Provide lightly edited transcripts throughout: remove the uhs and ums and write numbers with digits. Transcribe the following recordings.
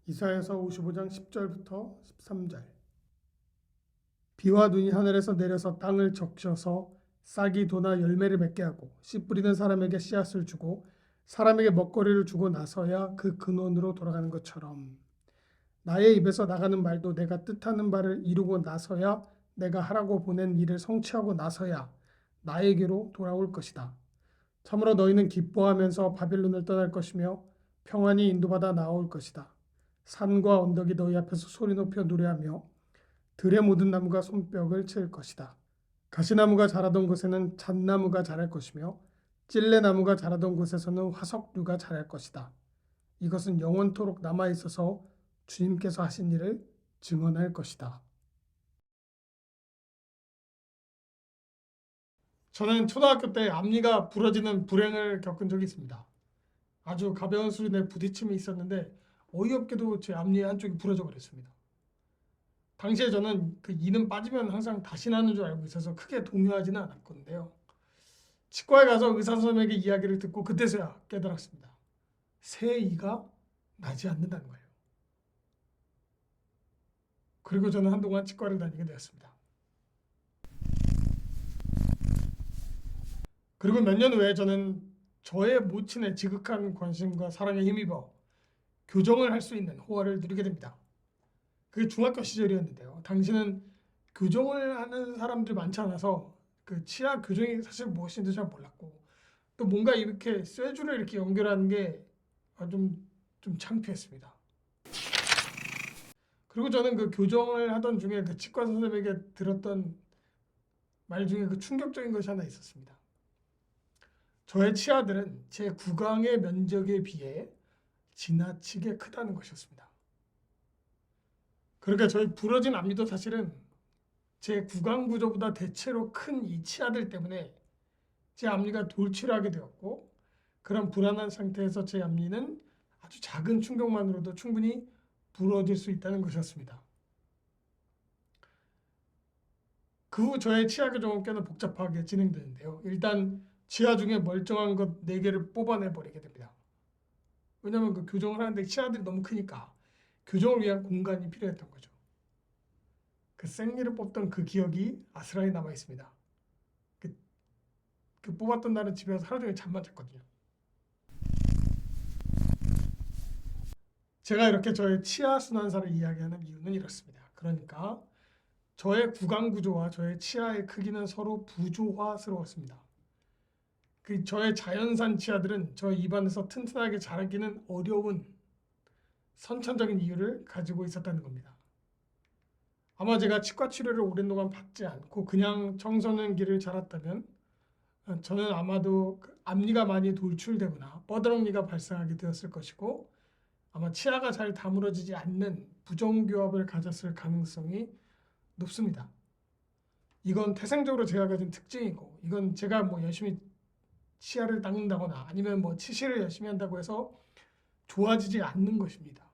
이사야서 55장 10절부터 13절. 비와 눈이 하늘에서 내려서 땅을 적셔서 싹이 돋아 열매를 맺게 하고 씨 뿌리는 사람에게 씨앗을 주고 사람에게 먹거리를 주고 나서야 그 근원으로 돌아가는 것처럼 나의 입에서 나가는 말도 내가 뜻하는 바를 이루고 나서야 내가 하라고 보낸 일을 성취하고 나서야 나에게로 돌아올 것이다. 참으로 너희는 기뻐하면서 바빌론을 떠날 것이며 평안히 인도받아 나올 것이다. 산과 언덕이 너희 앞에서 소리 높여 노래하며 들의 모든 나무가 손뼉을 칠 것이다. 가시나무가 자라던 곳에는 잣나무가 자랄 것이며 찔레나무가 자라던 곳에서는 화석류가 자랄 것이다. 이것은 영원토록 남아 있어서 주님께서 하신 일을 증언할 것이다. 저는 초등학교 때 앞니가 부러지는 불행을 겪은 적이 있습니다. 아주 가벼운 수준의 부딪힘이 있었는데 어이없게도 제 앞니 한쪽이 부러져 버렸습니다. 당시에 저는 그 이는 빠지면 항상 다시 나는 줄 알고 있어서 크게 동요하지는 않았건데요. 치과에 가서 의사 선생님에게 이야기를 듣고 그때서야 깨달았습니다. 새 이가 나지 않는다는 거예요. 그리고 저는 한동안 치과를 다니게 되었습니다. 그리고 몇 년 후에 저는 저의 모친의 지극한 관심과 사랑에 힘입어 교정을 할 수 있는 호화를 누리게 됩니다. 그게 중학교 시절이었는데요. 당시는 교정을 하는 사람들이 많지 않아서 그 치아 교정이 사실 무엇인지 잘 몰랐고 또 뭔가 이렇게 쇠줄을 이렇게 연결하는 게 좀 창피했습니다. 그리고 저는 그 교정을 하던 중에 그 치과 선생님에게 들었던 말 중에 그 충격적인 것이 하나 있었습니다. 저의 치아들은 제 구강의 면적에 비해 지나치게 크다는 것이었습니다. 그러니까 저희 부러진 앞니도 사실은 제 구강 구조보다 대체로 큰 이 치아들 때문에 제 앞니가 돌출하게 되었고 그런 불안한 상태에서 제 앞니는 아주 작은 충격만으로도 충분히 부러질 수 있다는 것이었습니다. 그 후 저의 치아 교정은 꽤나 복잡하게 진행되는데요. 일단 치아 중에 멀쩡한 것 4개를 뽑아내 버리게 됩니다. 왜냐하면 그 교정을 하는데 치아들이 너무 크니까 교정을 위한 공간이 필요했던 거죠. 그 생리를 뽑던 그 기억이 아스라이 남아 있습니다. 그 뽑았던 날은 집에 가서 하루 종일 잠만 잤거든요. 제가 이렇게 저의 치아 순환사를 이야기하는 이유는 이렇습니다. 그러니까 저의 구강 구조와 저의 치아의 크기는 서로 부조화스러웠습니다. 그 저의 자연산 치아들은 저의 입안에서 튼튼하게 자라기는 어려운 선천적인 이유를 가지고 있었다는 겁니다. 아마 제가 치과 치료를 오랜 동안 받지 않고 그냥 청소년 길을 자랐다면 저는 아마도 앞니가 많이 돌출되거나 뻐드렁니가 발생하게 되었을 것이고 아마 치아가 잘 다물어지지 않는 부정교합을 가졌을 가능성이 높습니다. 이건 태생적으로 제가 가진 특징이고 이건 제가 뭐 열심히 치아를 닦는다거나 아니면 뭐 치실을 열심히 한다고 해서 좋아지지 않는 것입니다.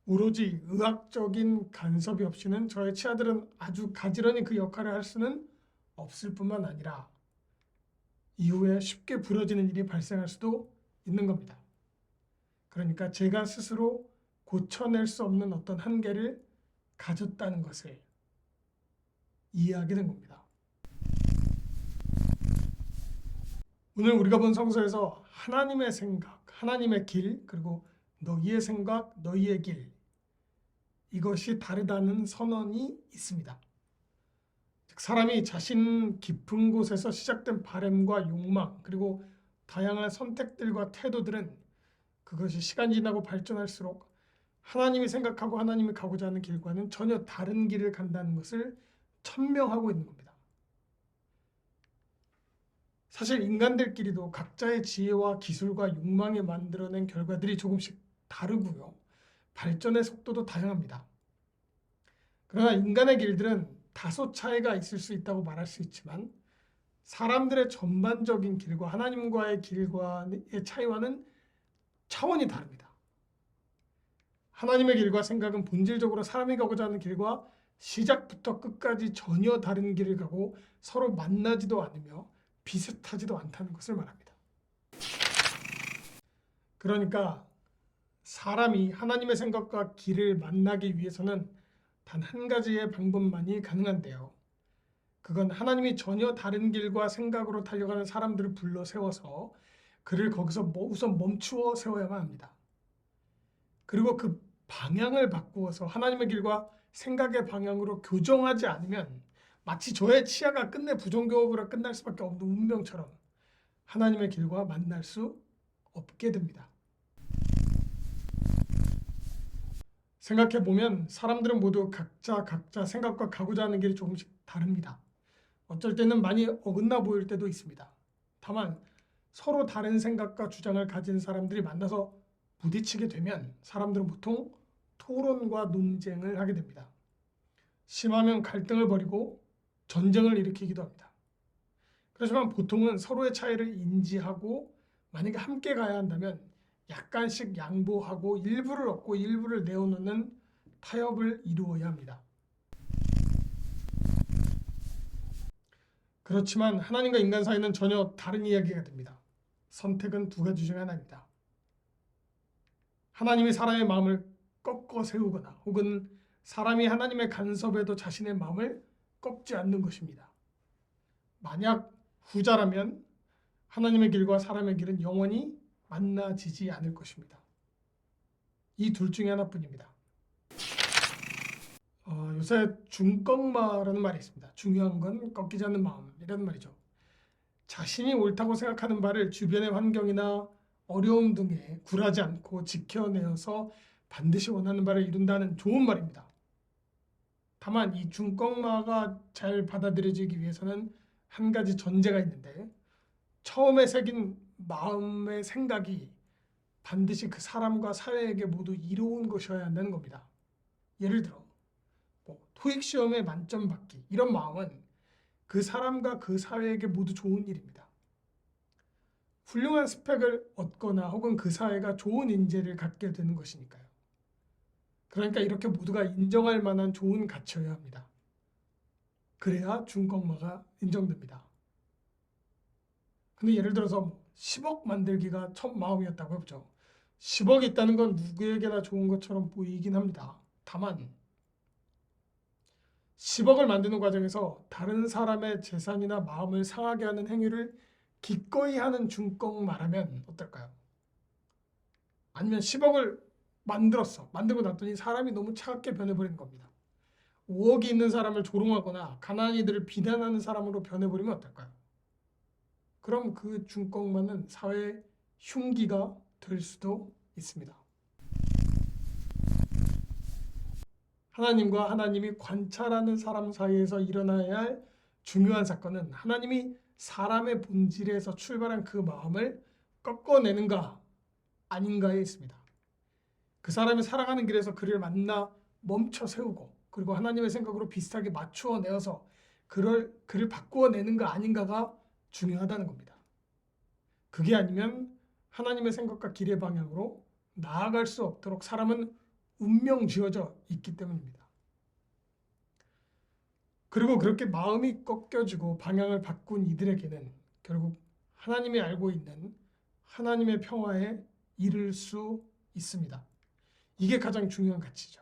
오로지 의학적인 간섭이 없이는 저의 치아들은 아주 가지런히 그 역할을 할 수는 없을 뿐만 아니라 이후에 쉽게 부러지는 일이 발생할 수도 있는 겁니다. 그러니까 제가 스스로 고쳐낼 수 없는 어떤 한계를 가졌다는 것을 이해하게 된 겁니다. 오늘 우리가 본 성서에서 하나님의 생각, 하나님의 길, 그리고 너희의 생각, 너희의 길 이것이 다르다는 선언이 있습니다. 즉 사람이 자신 깊은 곳에서 시작된 바램과 욕망 그리고 다양한 선택들과 태도들은 그것이 시간이 지나고 발전할수록 하나님이 생각하고 하나님이 가고자 하는 길과는 전혀 다른 길을 간다는 것을 천명하고 있는 겁니다. 사실 인간들끼리도 각자의 지혜와 기술과 욕망에 만들어낸 결과들이 조금씩 다르고요. 발전의 속도도 다양합니다. 그러나 인간의 길들은 다소 차이가 있을 수 있다고 말할 수 있지만 사람들의 전반적인 길과 하나님과의 길과의 차이와는 차원이 다릅니다. 하나님의 길과 생각은 본질적으로 사람이 가고자 하는 길과 시작부터 끝까지 전혀 다른 길을 가고 서로 만나지도 않으며 비슷하지도 않다는 것을 말합니다. 그러니까 사람이 하나님의 생각과 길을 만나기 위해서는 단 한 가지의 방법만이 가능한데요. 그건 하나님이 전혀 다른 길과 생각으로 달려가는 사람들을 불러 세워서 그를 거기서 우선 멈추어 세워야만 합니다. 그리고 그 방향을 바꾸어서 하나님의 길과 생각의 방향으로 교정하지 않으면 마치 저의 치아가 끝내 부정교합으로 끝날 수밖에 없는 운명처럼 하나님의 길과 만날 수 없게 됩니다. 생각해보면 사람들은 모두 각자 생각과 가고자 하는 길이 조금씩 다릅니다. 어쩔 때는 많이 어긋나 보일 때도 있습니다. 다만 서로 다른 생각과 주장을 가진 사람들이 만나서 부딪히게 되면 사람들은 보통 토론과 논쟁을 하게 됩니다. 심하면 갈등을 벌이고 전쟁을 일으키기도 합니다. 그렇지만 보통은 서로의 차이를 인지하고 만약에 함께 가야 한다면 약간씩 양보하고 일부를 얻고 일부를 내어놓는 타협을 이루어야 합니다. 그렇지만 하나님과 인간 사이는 전혀 다른 이야기가 됩니다. 선택은 두 가지 중 하나입니다. 하나님이 사람의 마음을 꺾어 세우거나 혹은 사람이 하나님의 간섭에도 자신의 마음을 꺾지 않는 것입니다. 만약 후자라면 하나님의 길과 사람의 길은 영원히 만나지지 않을 것입니다. 이 둘 중에 하나뿐입니다. 요새 중꺾마라는 말이 있습니다. 중요한 건 꺾이지 않는 마음이라는 말이죠. 자신이 옳다고 생각하는 바를 주변의 환경이나 어려움 등에 굴하지 않고 지켜내어서 반드시 원하는 바를 이룬다는 좋은 말입니다. 다만 이 중꺾마가 잘 받아들여지기 위해서는 한 가지 전제가 있는데 처음에 새긴 마음의 생각이 반드시 그 사람과 사회에게 모두 이로운 것이어야 한다는 겁니다. 예를 들어 토익 시험에 만점 받기 이런 마음은 그 사람과 그 사회에게 모두 좋은 일입니다. 훌륭한 스펙을 얻거나 혹은 그 사회가 좋은 인재를 갖게 되는 것이니까요. 그러니까 이렇게 모두가 인정할 만한 좋은 가치여야 합니다. 그래야 중꺾마가 인정됩니다. 근데 예를 들어서 10억 만들기가 첫 마음이었다고 해보죠. 10억이 있다는 건 누구에게나 좋은 것처럼 보이긴 합니다. 다만 10억을 만드는 과정에서 다른 사람의 재산이나 마음을 상하게 하는 행위를 기꺼이 하는 중꺾마라면 어떨까요? 아니면 10억을 만들고 났더니 사람이 너무 차갑게 변해버리는 겁니다. 5억이 있는 사람을 조롱하거나 가난한 이들을 비난하는 사람으로 변해버리면 어떨까요? 그럼 그 중꺾마는 사회의 흉기가 될 수도 있습니다. 하나님과 하나님이 관찰하는 사람 사이에서 일어나야 할 중요한 사건은 하나님이 사람의 본질에서 출발한 그 마음을 꺾어내는가 아닌가에 있습니다. 그 사람이 살아가는 길에서 그를 만나 멈춰 세우고 그리고 하나님의 생각으로 비슷하게 맞추어 내어서 그를 바꾸어내는가 아닌가가 중요하다는 겁니다. 그게 아니면 하나님의 생각과 길의 방향으로 나아갈 수 없도록 사람은 운명 지어져 있기 때문입니다. 그리고 그렇게 마음이 꺾여지고 방향을 바꾼 이들에게는 결국 하나님이 알고 있는 하나님의 평화에 이를 수 있습니다. 이게 가장 중요한 가치죠.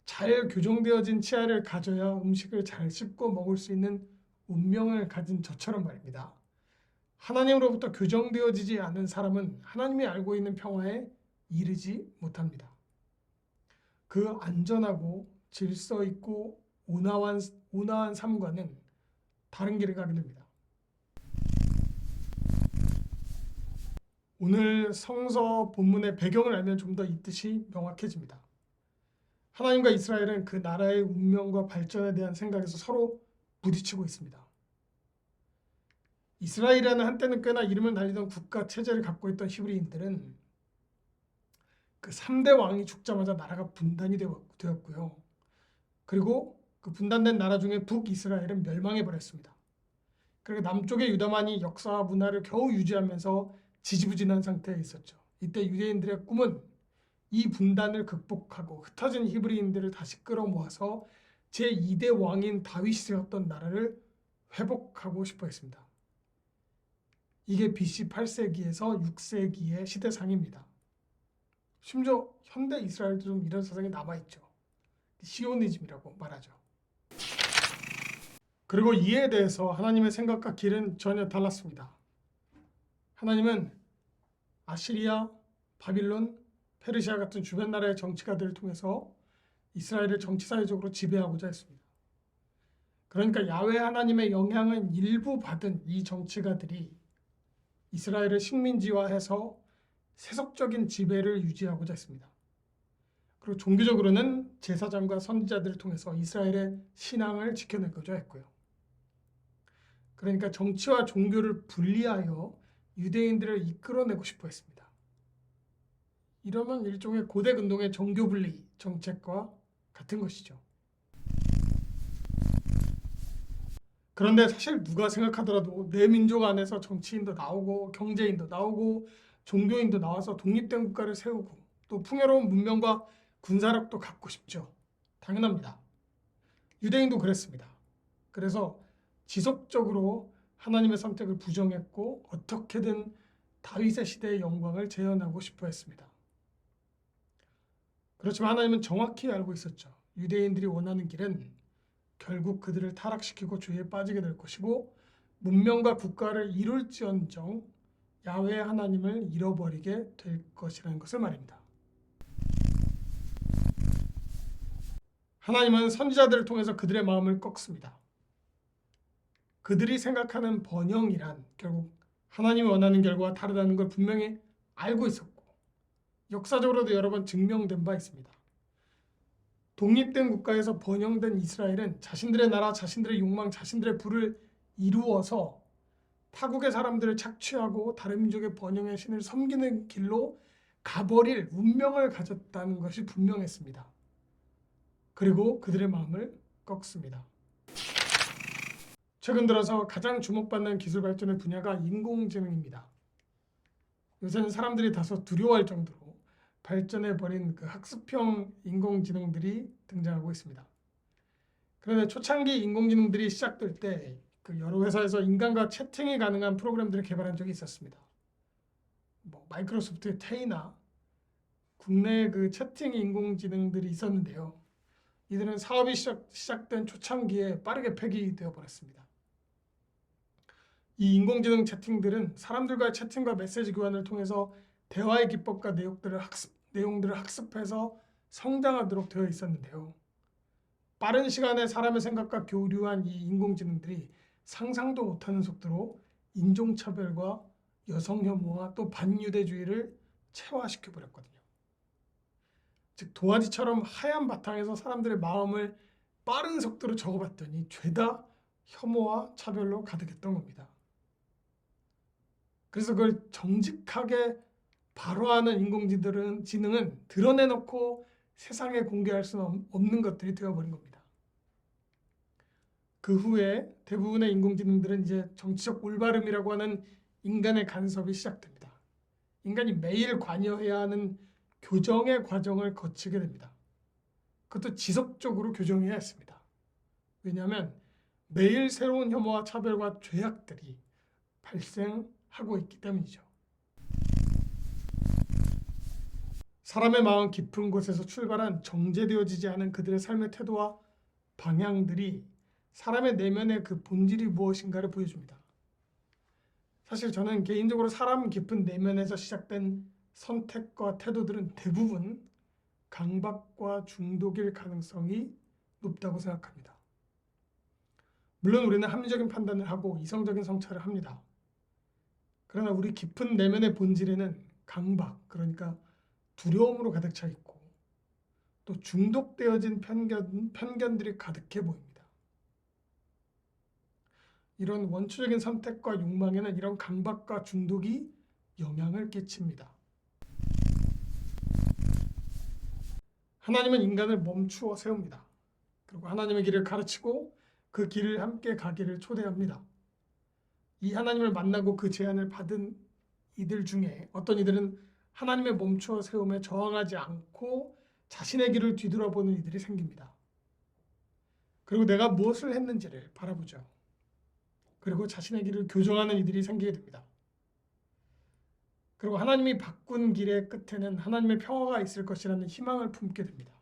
잘 교정되어진 치아를 가져야 음식을 잘 씹고 먹을 수 있는 운명을 가진 저처럼 말입니다. 하나님으로부터 교정되어지지 않은 사람은 하나님이 알고 있는 평화에 이르지 못합니다. 그 안전하고 질서 있고 온화한 삶과는 다른 길을 가게 됩니다. 오늘 성서 본문의 배경을 알면 좀 더 이 뜻이 명확해집니다. 하나님과 이스라엘은 그 나라의 운명과 발전에 대한 생각에서 서로 부딪히고 있습니다. 이스라엘이라는 한때는 꽤나 이름을 날리던 국가 체제를 갖고 있던 히브리인들은 그 3대 왕이 죽자마자 나라가 분단이 되었고요. 그리고 그 분단된 나라 중에 북이스라엘은 멸망해 버렸습니다. 그리고 남쪽의 유다만이 역사와 문화를 겨우 유지하면서 지지부진한 상태에 있었죠. 이때 유대인들의 꿈은 이 분단을 극복하고 흩어진 히브리인들을 다시 끌어모아서 제2대 왕인 다윗이 세웠던 나라를 회복하고 싶어 했습니다. 이게 BC 8세기에서 6세기의 시대상입니다. 심지어 현대 이스라엘도 좀 이런 사상이 남아있죠. 시오니즘이라고 말하죠. 그리고 이에 대해서 하나님의 생각과 길은 전혀 달랐습니다. 하나님은 아시리아, 바빌론, 페르시아 같은 주변 나라의 정치가들을 통해서 이스라엘을 정치사회적으로 지배하고자 했습니다. 그러니까 야훼 하나님의 영향을 일부 받은 이 정치가들이 이스라엘을 식민지화해서 세속적인 지배를 유지하고자 했습니다. 그리고 종교적으로는 제사장과 선지자들을 통해서 이스라엘의 신앙을 지켜내고자 했고요. 그러니까 정치와 종교를 분리하여 유대인들을 이끌어내고 싶어 했습니다. 이러면 일종의 고대 근동의 종교 분리 정책과 같은 것이죠. 그런데 사실 누가 생각하더라도 내 민족 안에서 정치인도 나오고 경제인도 나오고 종교인도 나와서 독립된 국가를 세우고 또 풍요로운 문명과 군사력도 갖고 싶죠. 당연합니다. 유대인도 그랬습니다. 그래서 지속적으로 하나님의 선택을 부정했고 어떻게든 다윗의 시대의 영광을 재현하고 싶어 했습니다. 그렇지만 하나님은 정확히 알고 있었죠. 유대인들이 원하는 길은 결국 그들을 타락시키고 죄에 빠지게 될 것이고 문명과 국가를 이룰지언정 야훼 하나님을 잃어버리게 될 것이라는 것을 말입니다. 하나님은 선지자들을 통해서 그들의 마음을 꺾습니다. 그들이 생각하는 번영이란 결국 하나님이 원하는 결과와 다르다는 걸 분명히 알고 있었고 역사적으로도 여러 번 증명된 바 있습니다. 독립된 국가에서 번영된 이스라엘은 자신들의 나라, 자신들의 욕망, 자신들의 부를 이루어서 타국의 사람들을 착취하고 다른 민족의 번영의 신을 섬기는 길로 가버릴 운명을 가졌다는 것이 분명했습니다. 그리고 그들의 마음을 꺾습니다. 최근 들어서 가장 주목받는 기술 발전의 분야가 인공지능입니다. 요새는 사람들이 다소 두려워할 정도로 발전해버린 그 학습형 인공지능들이 등장하고 있습니다. 그런데 초창기 인공지능들이 시작될 때 그 여러 회사에서 인간과 채팅이 가능한 프로그램들을 개발한 적이 있었습니다. 마이크로소프트의 테이나 국내 그 채팅 인공지능들이 있었는데요. 이들은 사업이 시작된 초창기에 빠르게 폐기되어 버렸습니다. 이 인공지능 채팅들은 사람들과의 채팅과 메시지 교환을 통해서 대화의 기법과 내용들을 학습해서 성장하도록 되어 있었는데요. 빠른 시간에 사람의 생각과 교류한 이 인공지능들이 상상도 못하는 속도로 인종차별과 여성 혐오와 또 반유대주의를 체화시켜 버렸거든요. 즉 도화지처럼 하얀 바탕에서 사람들의 마음을 빠른 속도로 적어봤더니 죄다 혐오와 차별로 가득했던 겁니다. 그래서 그걸 정직하게 발화하는 인공지능은 드러내놓고 세상에 공개할 수는 없는 것들이 되어버린 겁니다. 그 후에 대부분의 인공지능들은 이제 정치적 올바름이라고 하는 인간의 간섭이 시작됩니다. 인간이 매일 관여해야 하는 교정의 과정을 거치게 됩니다. 그것도 지속적으로 교정해야 했습니다. 왜냐하면 매일 새로운 혐오와 차별과 죄악들이 발생하고 있기 때문이죠. 사람의 마음 깊은 곳에서 출발한 정제되어지지 않은 그들의 삶의 태도와 방향들이 사람의 내면의 그 본질이 무엇인가를 보여줍니다. 사실 저는 개인적으로 사람 깊은 내면에서 시작된 선택과 태도들은 대부분 강박과 중독일 가능성이 높다고 생각합니다. 물론 우리는 합리적인 판단을 하고 이성적인 성찰을 합니다. 그러나 우리 깊은 내면의 본질에는 강박, 그러니까 두려움으로 가득 차 있고 또 중독되어진 편견들이 가득해 보입니다. 이런 원초적인 선택과 욕망에는 이런 강박과 중독이 영향을 끼칩니다. 하나님은 인간을 멈추어 세웁니다. 그리고 하나님의 길을 가르치고 그 길을 함께 가기를 초대합니다. 이 하나님을 만나고 그 제안을 받은 이들 중에 어떤 이들은 하나님의 멈추어 세움에 저항하지 않고 자신의 길을 뒤돌아보는 이들이 생깁니다. 그리고 내가 무엇을 했는지를 바라보죠. 그리고 자신의 길을 교정하는 이들이 생기게 됩니다. 그리고 하나님이 바꾼 길의 끝에는 하나님의 평화가 있을 것이라는 희망을 품게 됩니다.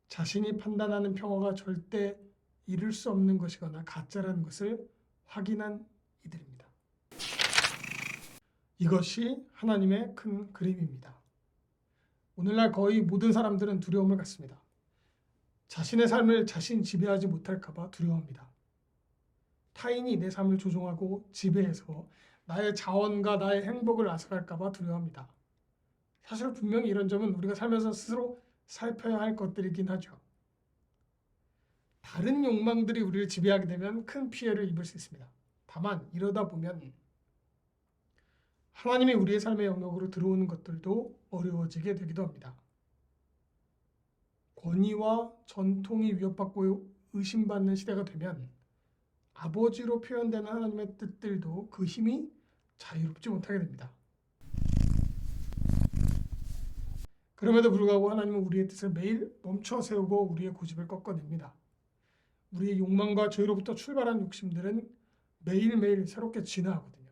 자신이 판단하는 평화가 절대 이룰 수 없는 것이거나 가짜라는 것을 확인한 이들입니다. 이것이 하나님의 큰 그림입니다. 오늘날 거의 모든 사람들은 두려움을 갖습니다. 자신의 삶을 자신 지배하지 못할까 봐 두려워합니다. 타인이 내 삶을 조종하고 지배해서 나의 자원과 나의 행복을 앗아갈까 봐 두려워합니다. 사실 분명히 이런 점은 우리가 살면서 스스로 살펴야 할 것들이긴 하죠. 다른 욕망들이 우리를 지배하게 되면 큰 피해를 입을 수 있습니다. 다만 이러다 보면 하나님이 우리의 삶의 영역으로 들어오는 것들도 어려워지게 되기도 합니다. 권위와 전통이 위협받고 의심받는 시대가 되면 아버지로 표현되는 하나님의 뜻들도 그 힘이 자유롭지 못하게 됩니다. 그럼에도 불구하고 하나님은 우리의 뜻을 매일 멈춰 세우고 우리의 고집을 꺾어냅니다. 우리의 욕망과 죄로부터 출발한 욕심들은 매일매일 새롭게 진화하거든요.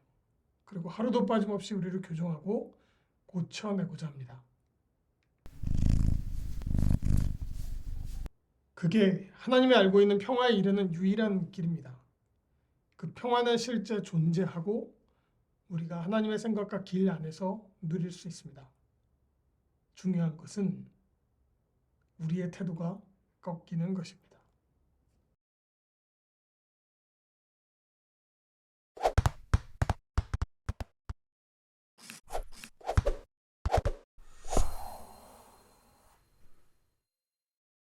그리고 하루도 빠짐없이 우리를 교정하고 고쳐내고자 합니다. 그게 하나님이 알고 있는 평화에 이르는 유일한 길입니다. 그 평화는 실제 존재하고 우리가 하나님의 생각과 길 안에서 누릴 수 있습니다. 중요한 것은 우리의 태도가 꺾이는 것입니다.